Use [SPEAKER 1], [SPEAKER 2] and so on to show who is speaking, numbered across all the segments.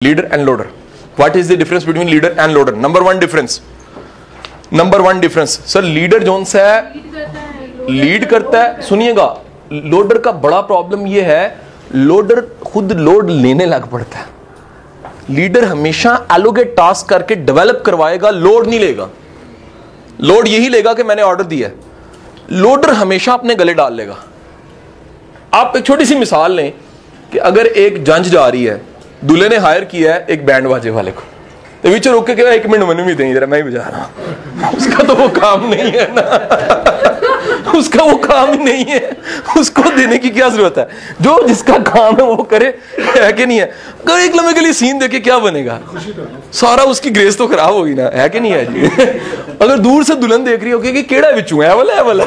[SPEAKER 1] Leader and loader. What is the difference between leader and loader? Number one difference. Sir leader zone सा है lead करता है, सुनिएगा, loader का बड़ा प्रॉब्लम ये है, लोडर खुद लोड लेने लग पड़ता है। लीडर हमेशा एलोकेट टास्क करके डेवलप करवाएगा, लोड नहीं लेगा। लोड यही लेगा कि मैंने ऑर्डर दिया है, लोडर हमेशा अपने गले डाल लेगा। आप एक छोटी सी मिसाल लें कि अगर एक जंज जा रही है, दूल्हे ने हायर किया है एक बैंड बाजे वाले को, तो बीच रुक के कहा 1 मिनट मैंने भी दें जरा, मैं ही बजा रहा हूं। उसका तो वो काम नहीं है ना, उसका वो काम ही नहीं है, उसको देने की क्या जरूरत है? जो जिसका काम है वो करे, है कि नहीं है? अगर एक लम्हे के लिए सीन देके क्या बनेगा? सारा उसकी ग्रेस तो खराब होगी ना, है कि नहीं है जी? अगर दूर से दुल्हन देख रही होगी कि केड़ा बिचू है वाला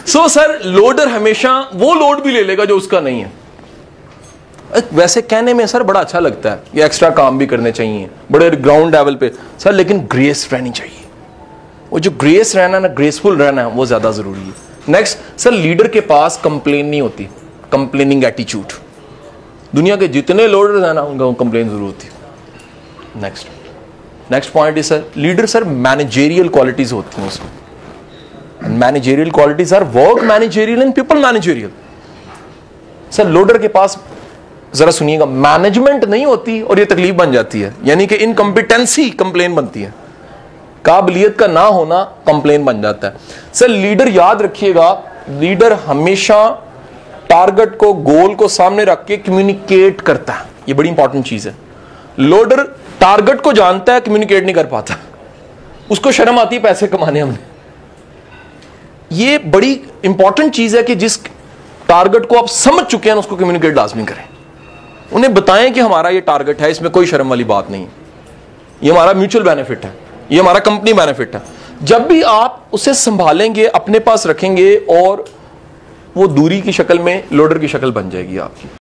[SPEAKER 1] सो सर लोडर हमेशा वो लोड भी ले लेगा जो उसका नहीं है। वैसे कहने में सर बड़ा अच्छा लगता है, ये एक्स्ट्रा काम भी करने चाहिए बड़े ग्राउंड लेवल पे सर, लेकिन ग्रेस रहनी चाहिए। वो जो ग्रेस रहना ना, ग्रेसफुल रहना है, वो ज्यादा जरूरी है। नेक्स्ट सर, लीडर के पास कंप्लेन नहीं होती, कंप्लेनिंग एटीट्यूड। दुनिया के जितने लोडर्स हैं ना, उनका कंप्लेन जरूर होती है। Next point is sir, leader sir managerial qualities होती हैं उसमें। Managerial qualities are work managerial and people managerial. Sir leader के पास, जरा सुनिएगा, मैनेजमेंट नहीं होती और ये तकलीफ बन जाती है, यानी कि इनकम्पिटेंसी कंप्लेन बनती है, काबिलियत का ना होना कंप्लेन बन जाता है। सर लीडर याद रखिएगा, लीडर हमेशा टारगेट को, गोल को सामने रख के कम्युनिकेट करता है, ये बड़ी इंपॉर्टेंट चीज है। लोडर टारगेट को जानता है, कम्युनिकेट नहीं कर पाता, उसको शर्म आती है पैसे कमाने हमने। ये बड़ी इंपॉर्टेंट चीज है कि जिस टारगेट को आप समझ चुके हैं उसको कम्युनिकेट लाजमी करें, उन्हें बताएं कि हमारा ये टारगेट है, इसमें कोई शर्म वाली बात नहीं है, ये हमारा म्यूचुअल बेनिफिट है, ये हमारा कंपनी बेनिफिट है। जब भी आप उसे संभालेंगे, अपने पास रखेंगे, और वो दूरी की शक्ल में लोडर की शक्ल बन जाएगी आपकी।